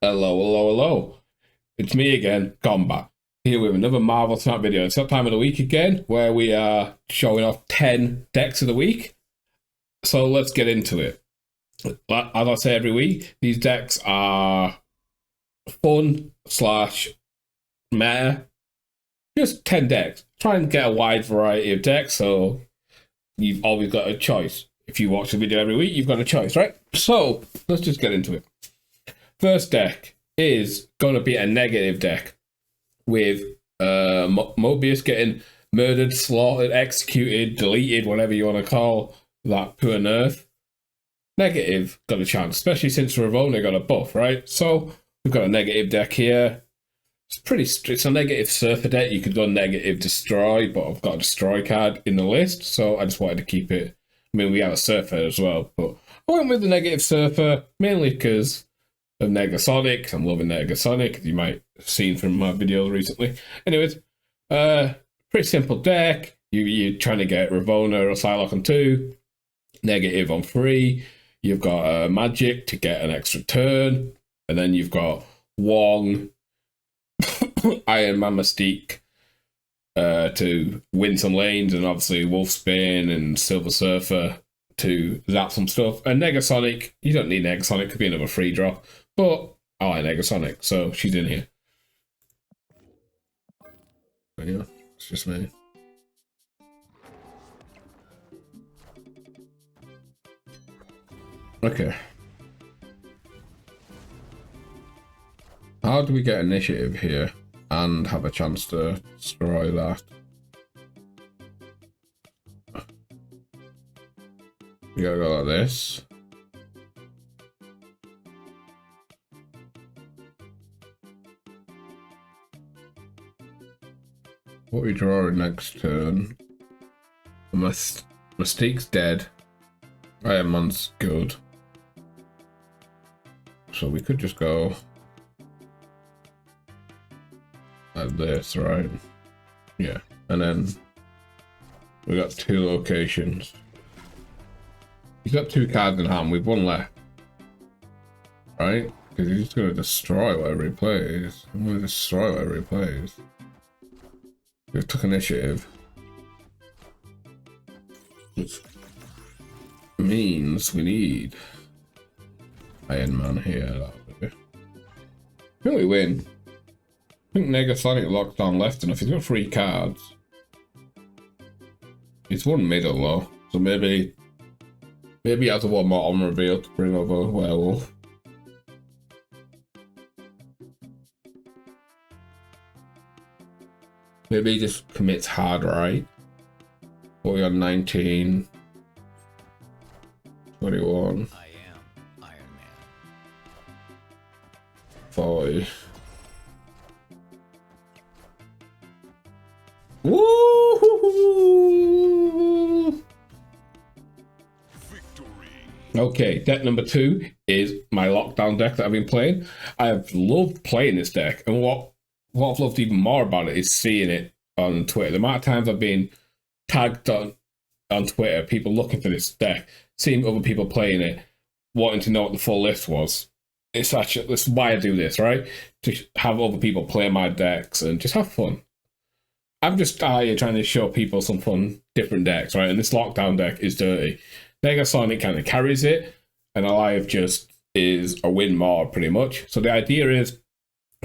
Hello, hello, hello. It's me again, Combat, here with another Marvel Snap video. It's that time of the week again, where we are showing off 10 decks of the week. So let's get into it. As I say every week, these decks are fun / meta. Just 10 decks. Try and get a wide variety of decks, so you've always got a choice. If you watch the video every week, you've got a choice, right? So let's just get into it. First deck is going to be a negative deck with Mobius getting murdered, slaughtered, executed, deleted, whatever you want to call that poor nerf. Negative got a chance, especially since Ravonna got a buff, right? So we've got a negative deck here. It's a negative Surfer deck. You could go negative Destroy, but I've got a Destroy card in the list, so I just wanted to keep it. I mean, we have a Surfer as well, but I went with the negative Surfer mainly because of Negasonic. I'm loving Negasonic, you might have seen from my videos recently. Anyways, pretty simple deck. You're trying to get Ravonna or Psylocke on 2, negative on 3. You've got Magic to get an extra turn, and then you've got Wong, Iron Man Mystique to win some lanes, and obviously Wolfsbane and Silver Surfer to zap some stuff. And Negasonic, you don't need Negasonic, could be another free drop, but I like Negasonic, so she's in here. But yeah, it's just me. Okay. How do we get initiative here and have a chance to destroy that? We gotta go like this. What we draw next turn? Mystique's dead. Iron Man's good. So we could just go like this, right? Yeah. And then we got 2 locations. He's got 2 cards in hand. We've 1 left. Right? Because he's just going to destroy whatever he plays. I'm going to destroy whatever he plays. We took initiative. Which means we need Iron Man here. I think we win. I think Negasonic locked down left enough. He's got 3 cards. He's 1 middle though. So maybe he has 1 more on reveal to bring over Werewolf. Maybe he just commits hard right. What we on 19, 21. I am Iron Man. 40. Woo! Victory. Okay, deck number 2 is my lockdown deck that I've been playing. I have loved playing this deck, and what I've loved even more about it is seeing it on Twitter. The amount of times I've been tagged on Twitter, people looking for this deck, seeing other people playing it, wanting to know what the full list was. That's why I do this, right? To have other people play my decks and just have fun. I'm just out here trying to show people some fun, different decks, right? And this lockdown deck is dirty. Negasonic kind of carries it, and Alive just is a win more, pretty much. So the idea is,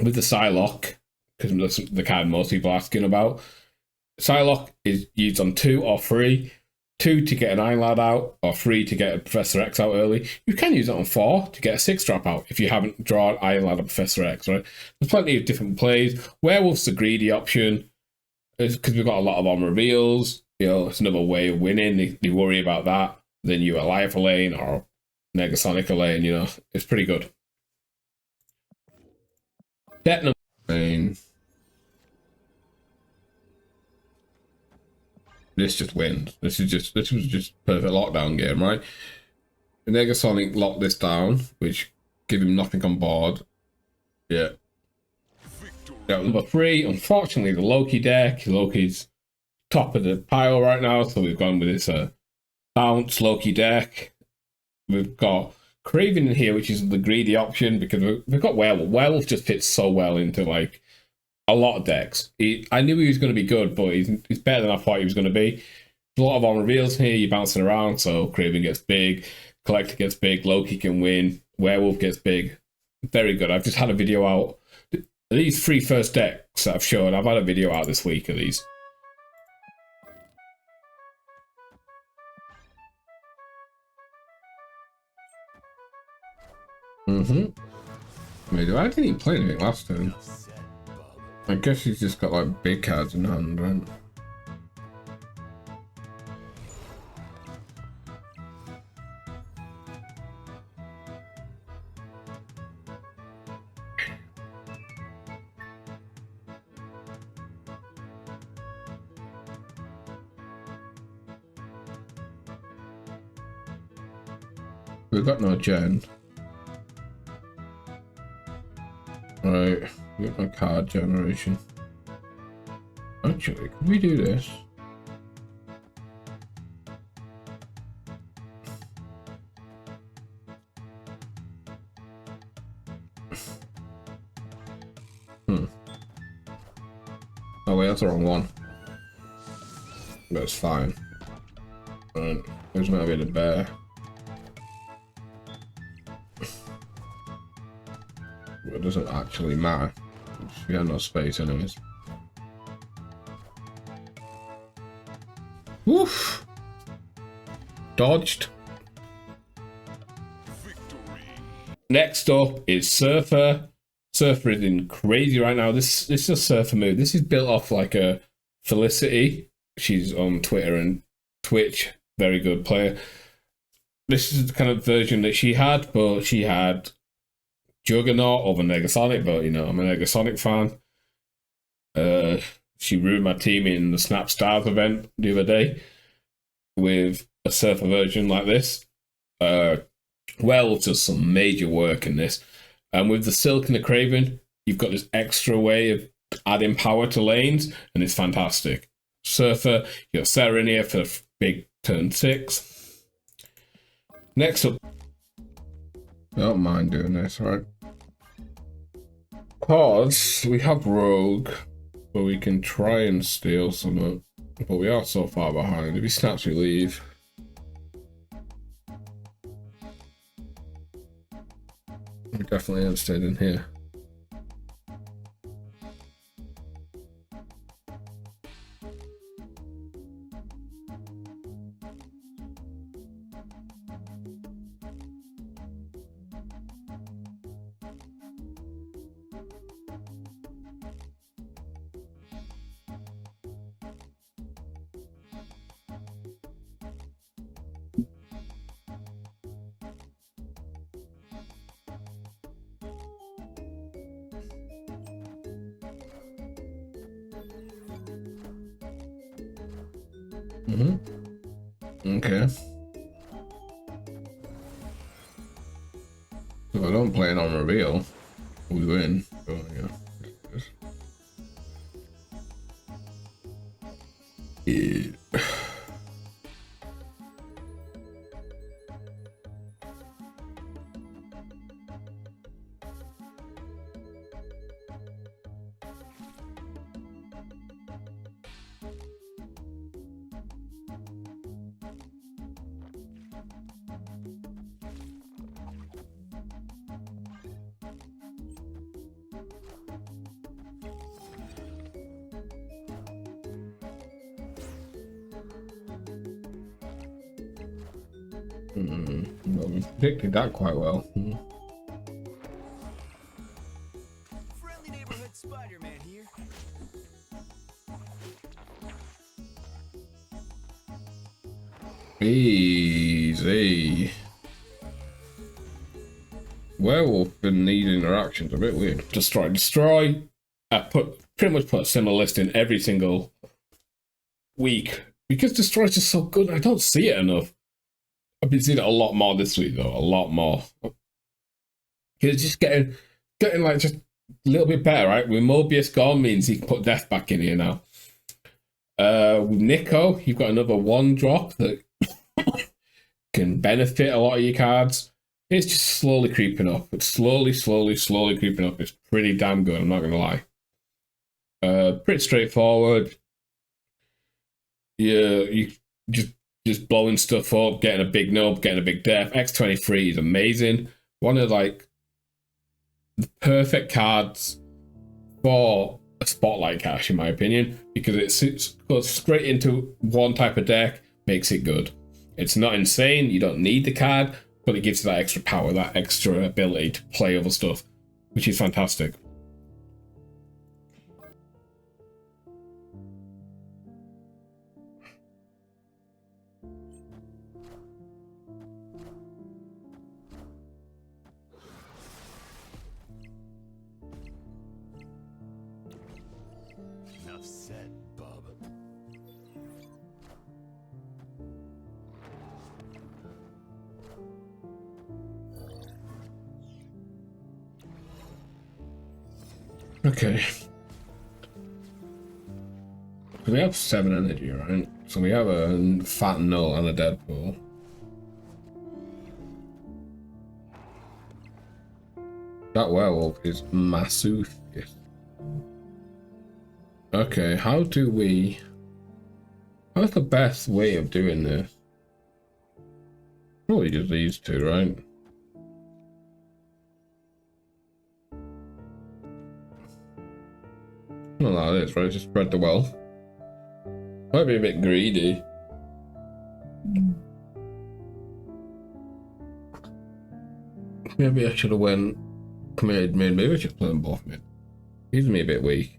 with the Psylocke, because that's the card most people are asking about, Psylocke is used on 2 or 3. 2 to get an Iron Lad out, or 3 to get a Professor X out early. You can use it on 4 to get a 6-drop out if you haven't drawn Iron Lad or Professor X, right? There's plenty of different plays. Werewolf's the greedy option, because we've got a lot of on reveals. You know, it's another way of winning. They worry about that. Then you Alive a lane or Negasonic a lane, you know, it's pretty good. Deck number 9. This just wins. This was just perfect lockdown game, right? The Negasonic locked this down, which give him nothing on board. Yeah. Got number 3. Unfortunately, the Loki deck. Loki's top of the pile right now, so we've gone with this bounce Loki deck. We've got Craven in here, which is the greedy option, because we've got Werewolf. Werewolf just fits so well into like a lot of decks. I knew he was going to be good, but he's better than I thought he was going to be. A lot of on reveals here, you're bouncing around, so Craven gets big, Collector gets big, Loki can win, Werewolf gets big. Very good. I've just had a video out. These 3 first decks that I've shown, I've had a video out this week of these. Wait, I didn't even play anything last turn. I guess he's just got like big cards in hand, right? We've got no gen. Right, we've got no card generation. Actually, can we do this? Oh wait, that's the wrong one. But it's fine. Right, there's not really a bear. It doesn't actually matter. We have no space anyways. Woof! Dodged. Victory. Next up is Surfer. Surfer is in crazy right now. This is a Surfer move. This is built off like a Felicity. She's on Twitter and Twitch. Very good player. This is the kind of version that she had, but she had Juggernaut over Negasonic, but you know, I'm a Negasonic fan. She ruined my team in the Snap Stars event the other day with a Surfer version like this. Werewolf does some major work in this. And with the Silk and the Craven, you've got this extra way of adding power to lanes, and it's fantastic. Surfer, you got Sarah in here for big turn 6. Next up, I don't mind doing this, right? Because we have Rogue, but we can try and steal some of it. But we are so far behind. If he snaps, we leave. We definitely have stayed in here. Okay. So I don't play it on reveal, we win. Oh, yeah. Well, we predicted that quite well. Friendly neighborhood Spider-Man here. Easy. Werewolf been need interactions a bit weird. Destroy. I pretty much put a similar list in every single week because Destroy's just so good. I don't see it enough. I've been seeing it a lot more this week though, a lot more. It's just getting like just a little bit better, right? With Mobius gone means he can put Death back in here now. With Nico, you've got another 1-drop that can benefit a lot of your cards. It's just slowly creeping up. It's slowly creeping up. It's pretty damn good, I'm not going to lie. Pretty straightforward. Yeah, you just blowing stuff up, getting a big nub, getting a big def. X23 is amazing. One of like the perfect cards for a spotlight cache, in my opinion, because it goes straight into one type of deck, makes it good. It's not insane, you don't need the card, but it gives you that extra power, that extra ability to play other stuff, which is fantastic. Enough said, bub. Okay. So we have 7 energy, right? So we have a fat null and a Deadpool. That werewolf is massive. Okay, how's the best way of doing this? Probably just these two, right? Well, that is right. Just spread the wealth. Might be a bit greedy. Maybe I should have went mid. Maybe I should play them both mid. He's me a bit weak.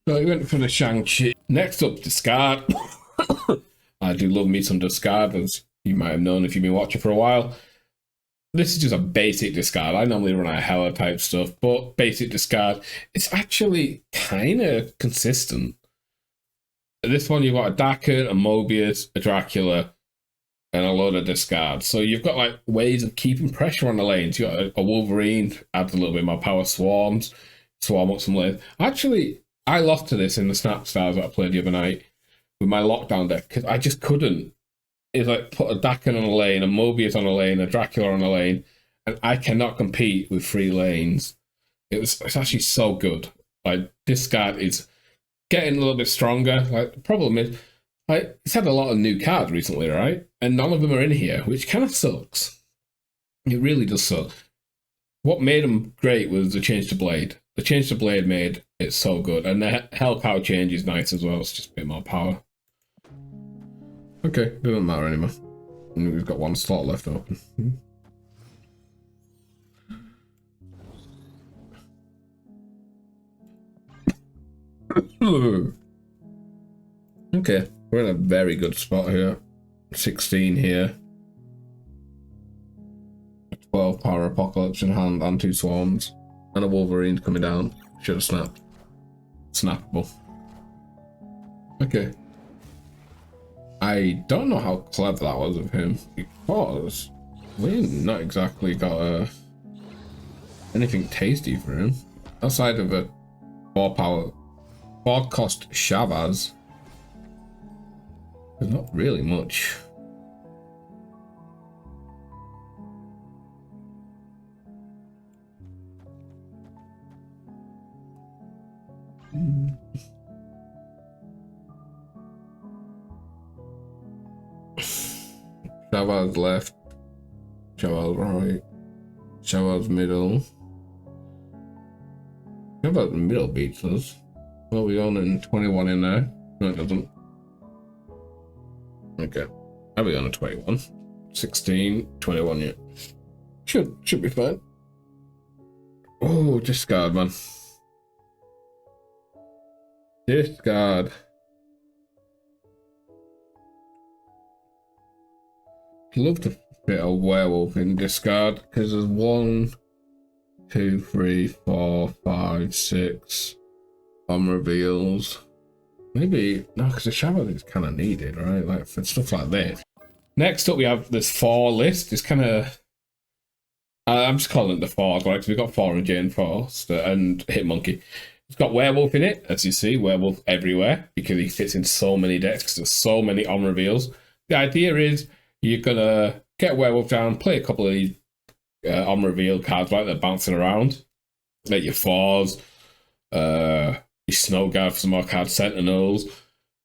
So he went for the Shang-Chi. Next up, discard. I do love me some discard, as you might have known if you've been watching for a while. This is just a basic discard. I normally run out of Hella type stuff, but basic discard. It's actually kind of consistent. This one, you've got a Daken, a Mobius, a Dracula, and a load of discards. So you've got like ways of keeping pressure on the lanes. You've got a Wolverine, adds a little bit more power, swarms, swarm up some lanes. Actually, I lost to this in the Snap Stars that I played the other night with my lockdown deck because I just couldn't. It's like put a Daken on a lane, a Mobius on a lane, a Dracula on a lane, and I cannot compete with 3 lanes. It's actually so good. Like, discard is getting a little bit stronger. Like, the problem is, like, it's had a lot of new cards recently, right? And none of them are in here, which kind of sucks. It really does suck. What made them great was the change to Blade. The change to Blade made it so good. And the Hellcow change is nice as well. It's just a bit more power. Okay, doesn't matter anymore. And we've got 1 slot left open. Okay, we're in a very good spot here. 16 here. 12 power apocalypse in hand and 2 swarms. And a Wolverine coming down. Should have snapped. Snappable. Okay. I don't know how clever that was of him, because we not exactly got anything tasty for him. Outside of a 4 cost Shavaz, there's not really much. Shavaz left, Shavaz right, Shavaz middle. Shavaz middle beats us. Well, we own in 21 in there. No, it doesn't. Okay. I'll be on a 21. 16, 21, yeah. Should be fine. Oh, discard, man. Discard. Love to fit a werewolf in discard because there's 1, 2, 3, 4, 5, 6 on reveals. Maybe no, because the shadow is kind of needed, right? Like for stuff like this. Next up, we have this 4 list. It's kind of I'm just calling it the 4, right? Because we've got 4 and Jane Force and Hitmonkey. It's got werewolf in it, as you see, werewolf everywhere because he fits in so many decks. There's so many on reveals. The idea is you're gonna get werewolf down, play a couple of these on reveal cards, right? They're bouncing around, like your 4s, your Snow Guard for some more cards, Sentinels,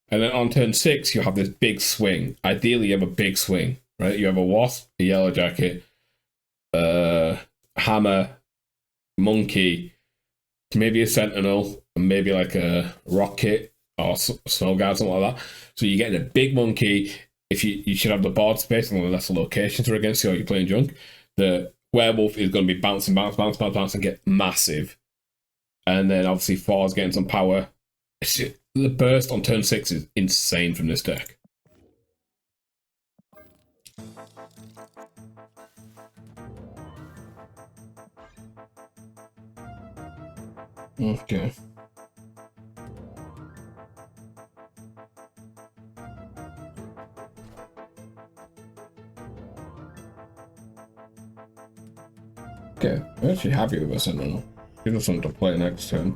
and then on turn 6 you have this big swing. Ideally, you have a big swing, right? You have a Wasp, a Yellow Jacket, Hammer, Monkey, maybe a Sentinel, and maybe like a Rocket or Snow Guard, something like that. So you're getting a big monkey. If you should have the board space and less locations are against you, or you're playing junk. The werewolf is going to be bounce, and get massive. And then obviously 4's getting some power. The burst on turn 6 is insane from this deck. Okay. Okay, I'm actually happy with this. I don't know. Give us something to play next turn.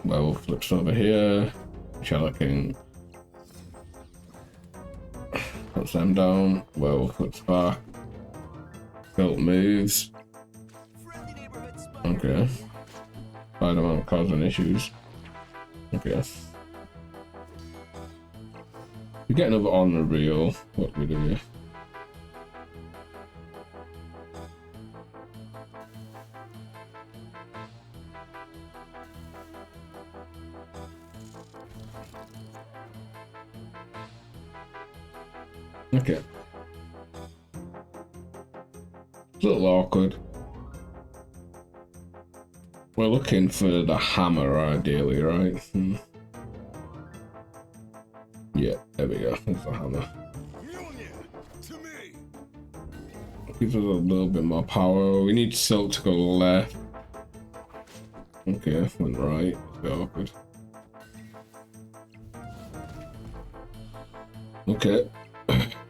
Werewolf flips over here. Shadow King puts them down. Werewolf flips back. Belt moves. Okay. Spider-Man causing issues. Okay. We get another on the reel. What do we do here? Okay. It's a little awkward. We're looking for the hammer, ideally, right? Yeah, there we go. There's the hammer. Gives us a little bit more power. We need Silk to go left. Okay, went right. It's awkward. Okay.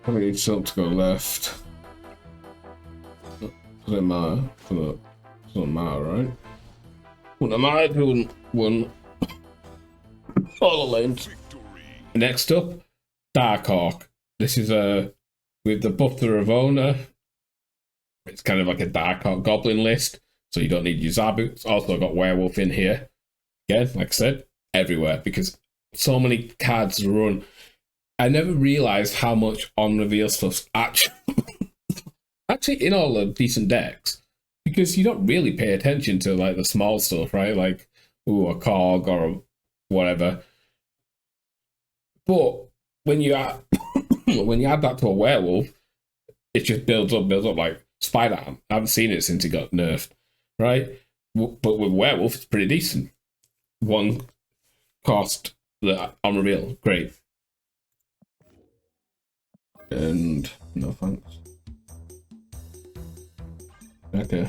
We need Silk to go left. Doesn't matter. Doesn't matter, right? Wouldn't have mattered who won all the lanes. Next up, Darkhawk. This is with the buff to Ravona. It's kind of like a Darkhawk Goblin list, so you don't need your Zabu. It's also got Werewolf in here. Again, like I said, everywhere because so many cards run. I never realized how much on reveal stuff's actually in all the decent decks because you don't really pay attention to like the small stuff, right? Like a cog or whatever. But when you add that to a werewolf, it just builds up like Spider-Man. I haven't seen it since he got nerfed, right? But with werewolf, it's pretty decent. 1 cost on reveal, great. And no thanks. Okay.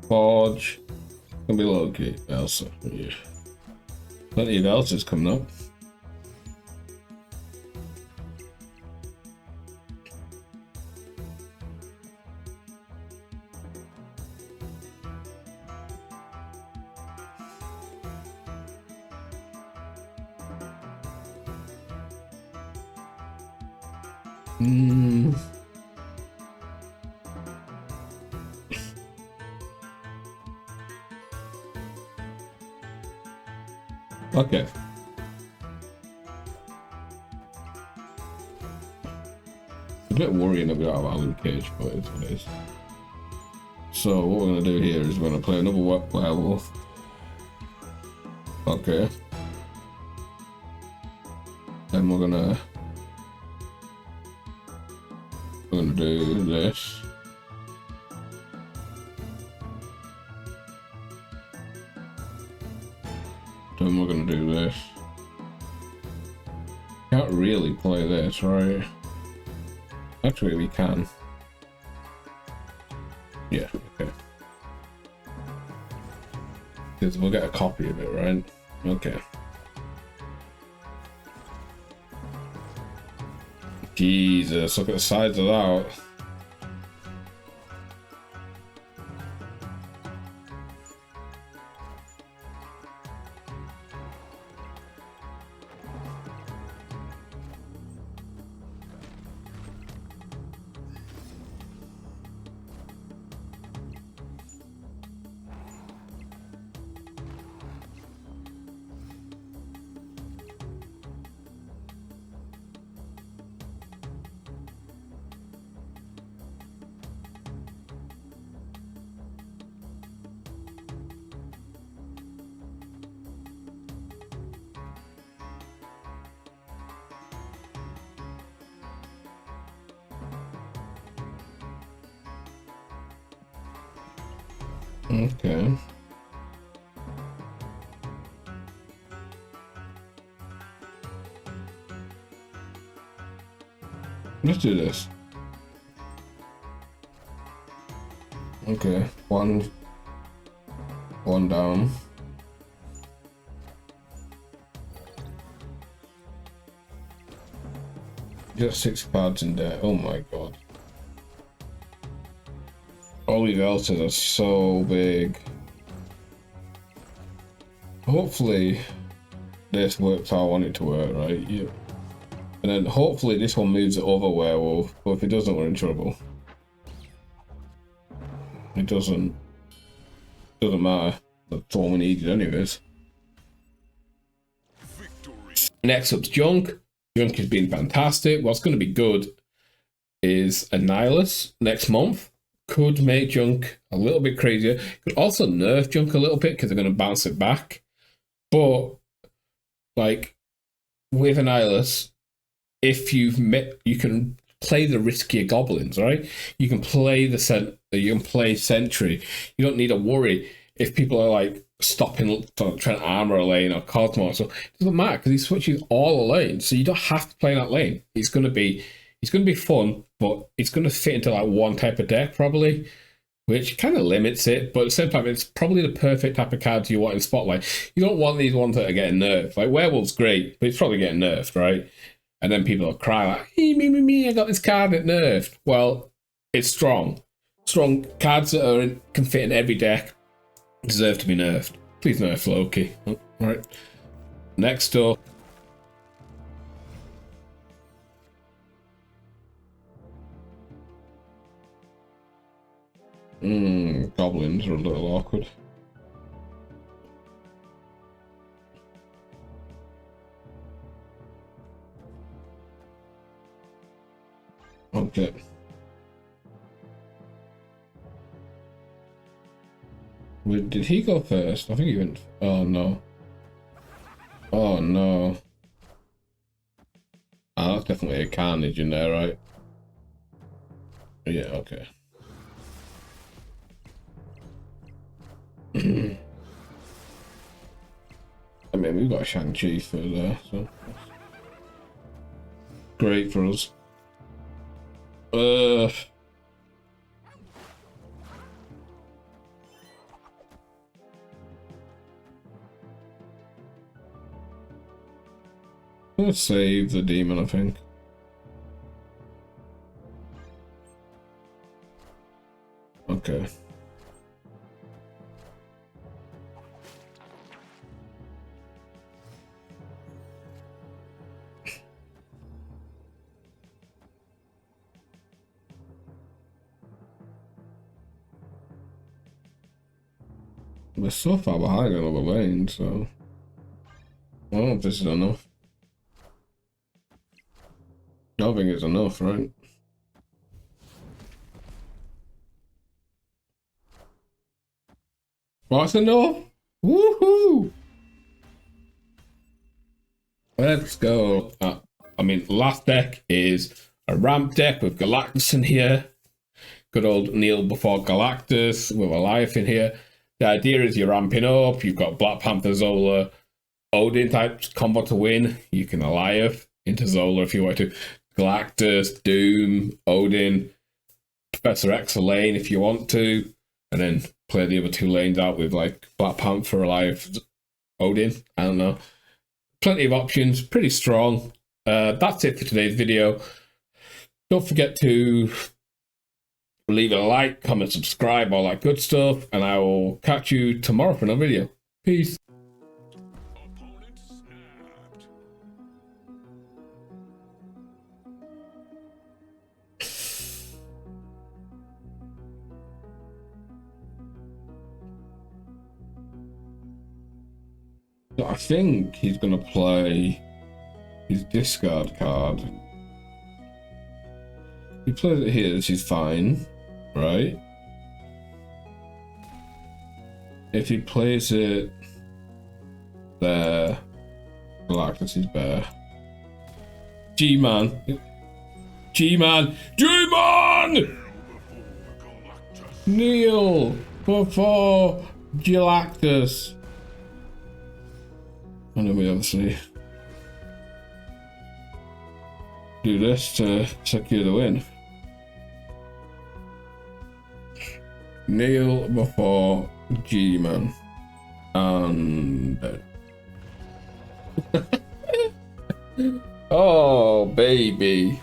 Forge. Gonna be low-key. Elsa. Yeah. Plenty of Elsas coming up. Okay. A bit worrying that we don't have Alan Cage, but it's what it is. So what we're gonna do here is we're gonna play another werewolf. Okay. Then we're gonna gonna do this. Then we're gonna do this. Can't really play this, right? Actually, we can. Yeah, okay. Because we'll get a copy of it, right? Okay. Jesus, look at the size of that. Okay. Let's do this. Okay, one down. Just 6 cards in there. Oh my god. All these elses are so big. Hopefully this works how I want it to work, right? Yeah. And then hopefully this one moves it over werewolf, but if it doesn't, we're in trouble. It doesn't matter. That's all we needed anyways. Victory. Next up's Junk. Junk has been fantastic. What's going to be good is Annihilus next month. Could make Junk a little bit crazier. Could also nerf Junk a little bit because they're going to bounce it back. But like with Annihilus, if you've met, you can play the riskier goblins, right? You can play you can play Sentry. You don't need to worry if people are like stopping, trying to armor a lane or Cosmo. So it doesn't matter because he switches all the lanes, so you don't have to play that lane. It's gonna be fun, but it's gonna fit into like one type of deck probably, which kind of limits it. But at the same time, it's probably the perfect type of cards you want in Spotlight. You don't want these ones that are getting nerfed. Like Werewolf's great, but it's probably getting nerfed, right? And then people will cry like, hey, me, I got this card that nerfed. Well, it's strong. Strong cards that can fit in every deck deserve to be nerfed. Please nerf Loki. All right. Next up. Goblins are a little awkward. Okay. Did he go first? I think he went. Oh no. Oh no. Ah, that's definitely a carnage in there, right? Yeah, okay. I mean, we've got a Shang-Chi for there, so great for us. Let's save the demon, I think. Okay. We're so far behind on other lanes, so I don't know if this is enough. I don't think it's enough, right? What's enough? Woohoo! Let's go. I mean, last deck is a ramp deck with Galactus in here. Good old Kneel before Galactus with Goliath in here. The idea is you're ramping up. You've got Black Panther, Zola, Odin type combo to win. You can Goliath into Zola if you want to. Galactus, Doom, Odin, Professor X a lane if you want to. And then play the other 2 lanes out with like Black Panther, Goliath, Odin. I don't know. Plenty of options. Pretty strong. That's it for today's video. Don't forget to leave a like, comment, subscribe, all that good stuff, and I will catch you tomorrow for another video. Peace. Opponent snapped. I think he's gonna play his discard card. He plays it here, this is fine, right? If he plays it there, Galactus is bare. G-Man! G-Man! G-Man! Kneel before Galactus. And then we obviously do this to secure the win. Kneel before G-Man. And oh baby.